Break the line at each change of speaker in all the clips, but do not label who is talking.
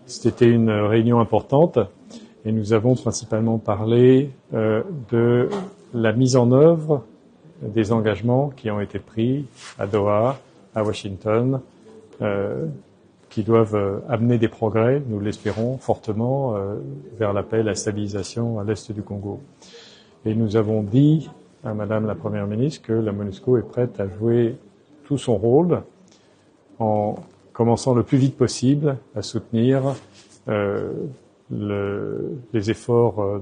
C'était une réunion importante et nous avons principalement parlé de la mise en œuvre des engagements qui ont été pris à Doha, à Washington, qui doivent amener des progrès, nous l'espérons fortement, vers la paix et la stabilisation à l'est du Congo. Et nous avons dit à Madame la Première ministre que la MONUSCO est prête à jouer tout son rôle en commençant le plus vite possible à soutenir les efforts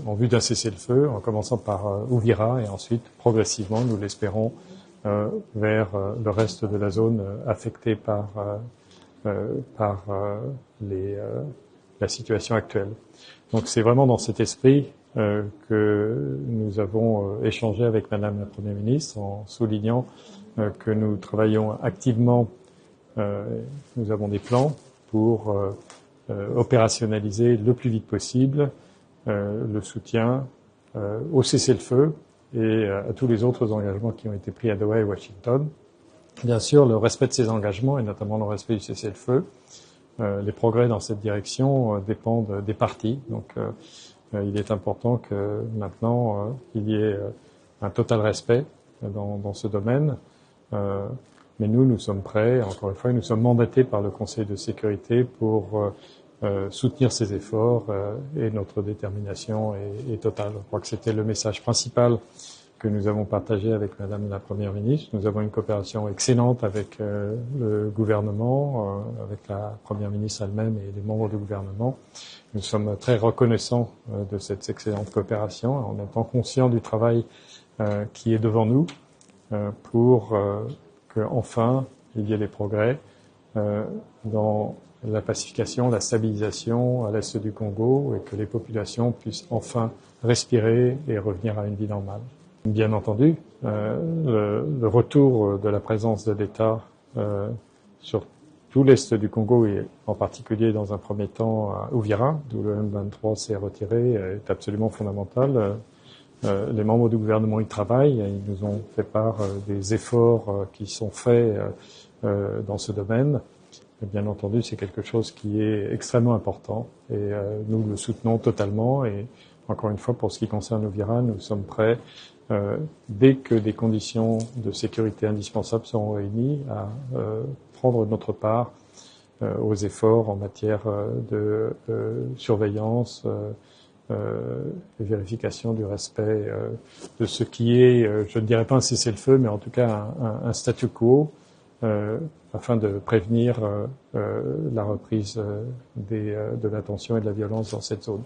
en vue d'un cessez-le-feu, en commençant par Uvira et ensuite, progressivement, nous l'espérons, vers le reste de la zone affectée par la situation actuelle. Donc c'est vraiment dans cet esprit que nous avons échangé avec Madame la Première ministre en soulignant que nous travaillons activement, nous avons des plans pour opérationnaliser le plus vite possible le soutien au cessez-le-feu et à tous les autres engagements qui ont été pris à Doha et Washington. Bien sûr, le respect de ces engagements et notamment le respect du cessez-le-feu. Les progrès dans cette direction dépendent des parties. Donc, il est important que maintenant il y ait un total respect dans ce domaine. Mais nous sommes prêts, encore une fois, nous sommes mandatés par le Conseil de sécurité pour soutenir ces efforts et notre détermination est totale. Je crois que c'était le message principal que nous avons partagé avec Madame la Première ministre. Nous avons une coopération excellente avec le gouvernement, avec la Première ministre elle-même et les membres du gouvernement. Nous sommes très reconnaissants de cette excellente coopération en étant conscients du travail qui est devant nous pour qu'enfin il y ait des progrès dans la pacification, la stabilisation à l'est du Congo et que les populations puissent enfin respirer et revenir à une vie normale. Bien entendu, le retour de la présence de l'État sur tout l'est du Congo et en particulier dans un premier temps à Uvira, d'où le M23 s'est retiré, est absolument fondamental. Les membres du gouvernement y travaillent, ils nous ont fait part des efforts qui sont faits dans ce domaine. Et bien entendu, c'est quelque chose qui est extrêmement important et nous le soutenons totalement. Et encore une fois, pour ce qui concerne Uvira, nous sommes prêts, dès que des conditions de sécurité indispensables seront réunies, à prendre notre part aux efforts en matière de surveillance et vérification du respect de ce qui est, je ne dirais pas un cessez-le-feu, mais en tout cas un statu quo, afin de prévenir la reprise de la tension et de la violence dans cette zone.